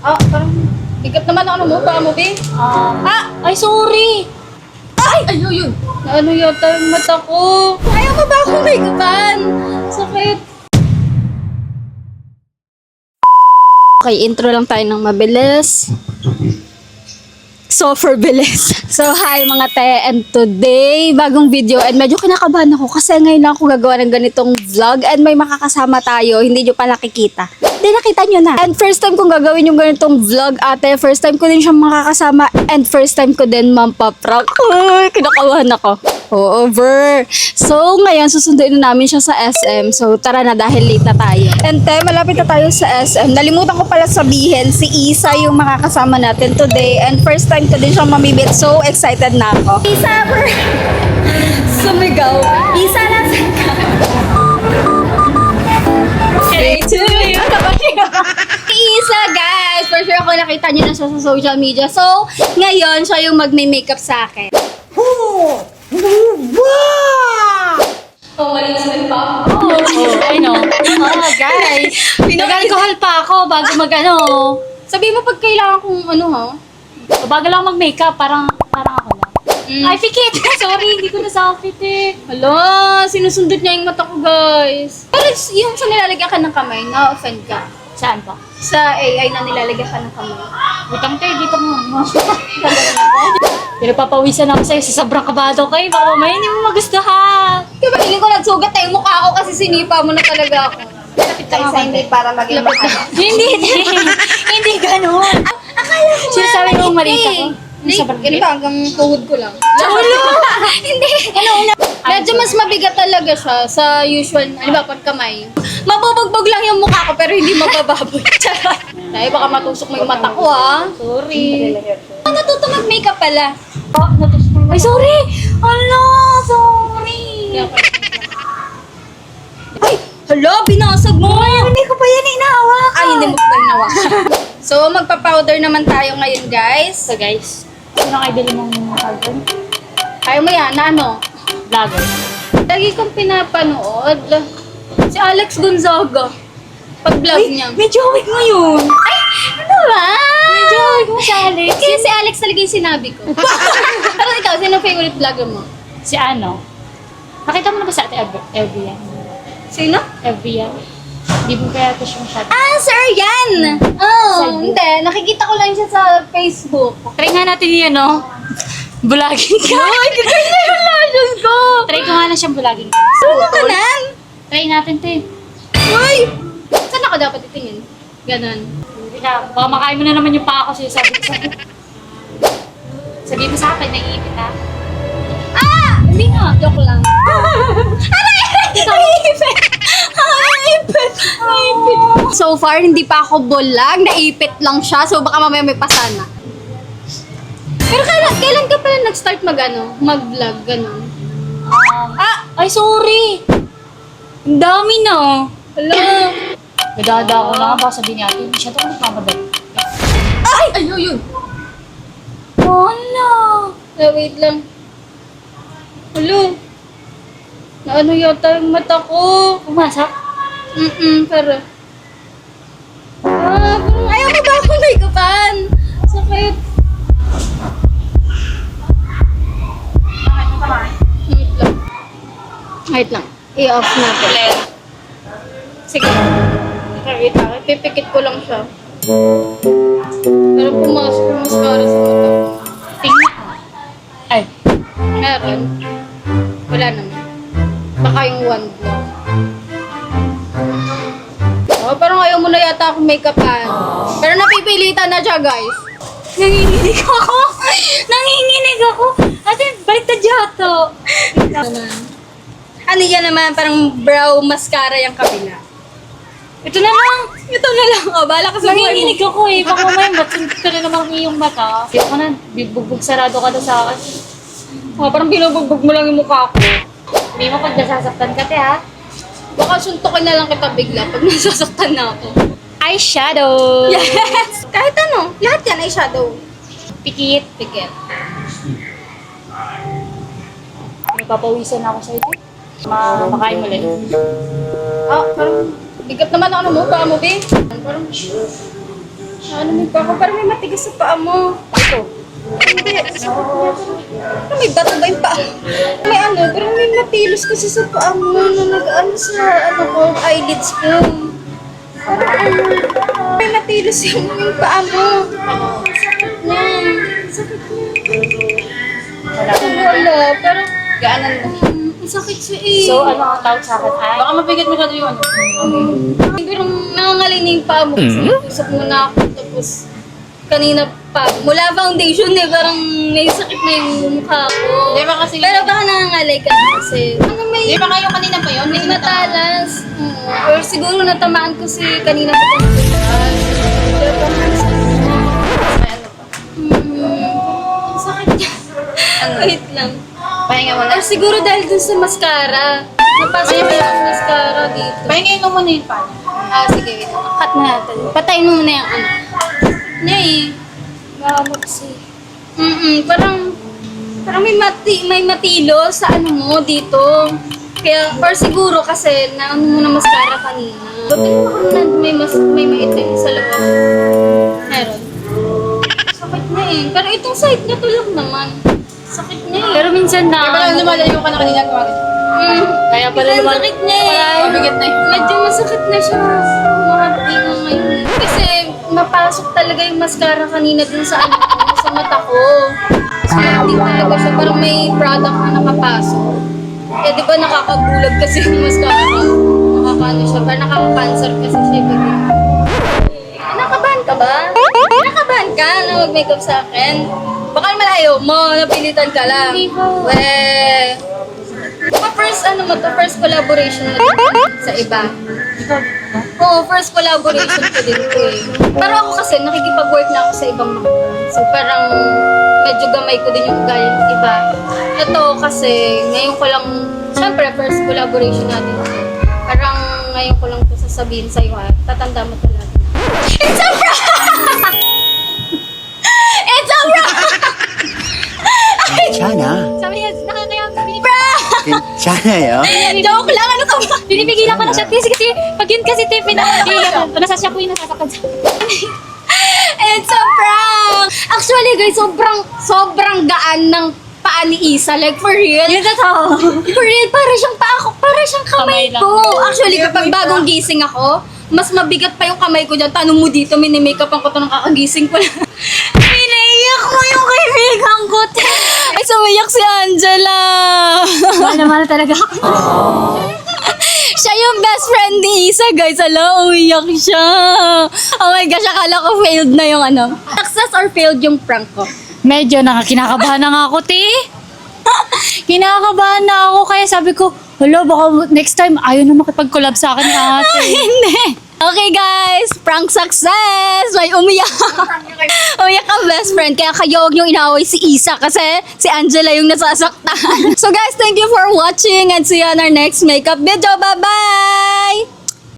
Parang bigat naman ang ano mo, paa mo, be. Ay, sorry! Ay, yun. Ano yata yung mata ko? Ayaw mo ba akong make-upan? Sakit. Okay, intro lang tayo ng mabilis. Super bilis. So, hi mga te, and today, bagong video, and medyo kinakabahan ako kasi ngayon lang ako gagawa ng ganitong vlog and may makakasama tayo, hindi nyo pa nakikita. Hindi, nakita nyo na. And first time kong gagawin yung ganitong vlog, ate. First time ko din siyang makakasama and first time ko din mampaprank. Uy, kinakabahan ako. Over. So, ngayon, susunduin na namin siya sa SM. So, tara na dahil late na tayo. And te, malapit na tayo sa SM. Nalimutan ko pala sabihin, si Isa yung makakasama natin today. And first time ko din siyang mamibit. So, excited na ako. Isa, sumigaw. Isa, nasan ka? Okay, to you. Isa, guys. For sure ako nakita niyo na siya sa social media. So, ngayon, siya yung magme-makeup sa akin. Oh, malinis na yung pa. I know. Guys. Nag-alcohol pa ako bago mag-ano. Sabi mo pag kailangan kong ano, ha? Bago lang mag-makeup, parang ako lang. Ay, pikit! Sorry, hindi ko nasapit eh. Hala, sinusundot niya yung mata ko, guys. Pero yung sa nilalagyan ka ng kamay, na-offend ka. Saan pa? Sa AI na nilalagyan ka ng kamay. Butang tayo dito mo. Pero papawisan ako sa'yo sa sobrang kabado kayo. Baka mamaya hindi mo magustuhan. Diba, feeling ko nagsugat na yung mukha ko kasi sinipa mo na talaga ako. Lapit lang ako. Hindi para maging mahal. Hindi ganun. Akala ko Sinasabi mo malita ko. Hindi, ganito hanggang tuhod ko lang. Chulo! Hindi. Medyo mas mabigat talaga siya sa usual, ano ba, pag kamay. Mabubugbog lang yung mukha ko pero hindi mabababoy. Charot. Dahil baka matusok mo yung mata ko, ha? Sorry. Natuto mag-makeup pala. Ay, sorry! Ala, sorry! Ay! Hala, binasag mo! Hindi ko pa yan inaawak. Ay, hindi mo pa ginawa. So, magpa-powder naman tayo ngayon, guys. So guys, sino kayo bili mong album? Ayaw mo yan, na ano? Vlogger. Lagi kong pinapanood. Si Alex Gonzaga. Pag-vlog niya. May jowick mo yun. Ay! Ano ba? May jowick mo si Alex. Kaya si Alex talaga yung sinabi ko. Pero ikaw, sino favorite vlogger mo? Si ano? Nakita mo na ba sa ate Evian? Sino? Evian. Di mo kaya ito siya masyado. Ah, Sir Yan! Oh, hindi. Nakikita ko lang siya sa Facebook. Try nga natin yun, no? Bulagin ka. Ay, kagay na yung lashes ko! Try ko nga na siyang bulagin ka. Ano ka nan? Try natin, te. Uy! Saan ako dapat itingin? Ganon. Hindi ka. Baka makain mo na naman yung paa ko sa'yo. Sabi mo sa akin, naiipit ha? Ah! Hindi nga. Joke lang. Naipit. So far, hindi pa ako bulag. Naipit lang siya. So baka mamaya may pasana. Pero kailan ka pala nag-start mag-vlog, gano'n? Ay, sorry. Ang dami na. Hello? Nadada ako na. Baka sabihin niya, hindi siya ito kung nagmamadali. Ay! Ayun! Wala. Wait lang. Hello? Naano yata yung mata ko? Pumasak? Pero... ayaw mo ba akong make-upan? Sakit. Wait lang. I-off natin. Sige. Wait lang. Pipikit ko lang siya. Pero pumasok yung mascara sa mata ko. Tingnan. Ay. Meron. Wala naman. Baka yung one blow. Oh, parang ayaw mo na yata akong make-upan. Pero napipilitan na siya, guys. Nanginginig ako. Nanginginig ako. Ate, baliktad yata. Ano yan naman, parang brow mascara yung kabila. Ito na lang. Ito na lang. Oh, bahala ka sa buhay mo. Nanginginig ako eh. Baka may matsunod ka na naman ang iyong mata. Kaya ko na, bibugbog sarado ka na sa akin. Oh, parang binubugbog mo lang yung mukha ko. Hindi mo pag nasasaktan ka, te ha? Baka suntukin na lang kita bigla pag nasasaktan na ako. Eyeshadow. Yes! Kahit ano, lahat yan ay shadow. Pikit. Pikit. Nagpapawisan ako sa'yo, te. Makain mo ulit. Ah, parang bigat naman ang ano mo, paa mo, be. Parang Ano may pa ako? Parang may matigas sa paa mo. Ito. Hindi. Parang may bato ba yung paa? May ano, parang may matilos kasi sa paa mo na nag-ano sa ano ko, eyelids ko. Parang ano, may matilos yung paa mo. Sakit na. Sakit na. Wala, pero gaanan mo. Sakit siya eh. So, ano ang tawag sa akin ay? Baka mabigat masyado yung ano. Pero nangangalay na yung paa mo kasi usap mo na ako. Tapos kanina pa, mula foundation eh, parang may sakit na yung mukha ko. Di ba kasi- Pero baka nangangalay ka na kasi. Ano may, Di ba kayo kanina pa yun? may matalas. Or siguro natamaan ko si kanina sa pagkakas. Pero parang sakit na. May ano pa. Ang sakit niya. Wait lang. Pahinga mo na. Or siguro dahil dun sa mascara. Napasok mo yung mascara dito. Pahingayin mo muna yung pan. Sige, wait. Cut na natin. Patayin mo muna yung ano. Niya eh. Makamot kasi. Parang may matilo sa ano mo dito. Kaya, or siguro kasi, naano mo na mascara kanina. Buti mo na may maitim sa loob. Meron. Sakit na eh. Pero itong side na to lang naman. Sakit na eh. Pero minsan na. Kaya pala lumalayo ka na kanina kumagin. Kaya pala Minsan naman. sakit niya eh. Mabigat na yun. Medyo masakit na siya. Mahapdi na ngayon. Kasi mapasok talaga yung mascara kanina dun sa ano ko, sa mata ko. So hindi talaga siya. Parang may product na nakapasok. Eh di ba nakakabulag kasi yung mascara. Nakakaano siya. Parang nakaka-cancer kasi siya. Nakabahan ka ba? Nakabahan ka na mag-makeup sa akin? Baka malayo mo, napilitan ka lang. Hindi po. Weh. First collaboration na din sa iba. Oo, first collaboration ko din ito eh. Pero ako kasi, nakikipag-work na ako sa ibang mga brands. So parang medyo gamay ko din yung ugali ng iba. Ito kasi, ngayon ko lang, syempre first collaboration natin. Parang ngayon ko lang ito sasabihin sa'yo ha. Tatanda mo talaga. It's a prank! It's a prank! 괜찮아. Sabi niya, nakakaya, 괜찮아요. Joke lang, ano ka ba? pinipigilan ko na siya. Kasi pag yun kasi tayo nasasya ko yung nasasaktan sa It's a prank! Actually guys, sobrang gaan ng paa ni Isa. Like for real. Yun totoo. For real, para siyang paa ko. Para siyang kamay Kamay lang. ko. Actually, kapag bagong gising ako, mas mabigat pa yung kamay ko dyan. Tanong mo dito, mini-makeupan ko to nung kakagising ko lang. Pinaiyak mo yung kaibigan ko. Ay, sumiyak si Angela. Mahal talaga ako. Siya yung best friend ni Isa, guys. Ala, umiyak siya. Oh my gosh, akala ko failed na yung ano. Success or failed yung prank ko? Medyo kinakabahan na nga ako, te. Kinakabahan na ako, kaya sabi ko, hala, baka next time ayaw na makipag-collab sa akin ni ate. Hindi. Okay guys, prank success! May umiyak. Umiyak ang best friend. Kaya kayo huwag niyong inaaway si Isa kasi si Angela yung nasasaktan. So guys, thank you for watching and see you on our next makeup video. Bye-bye!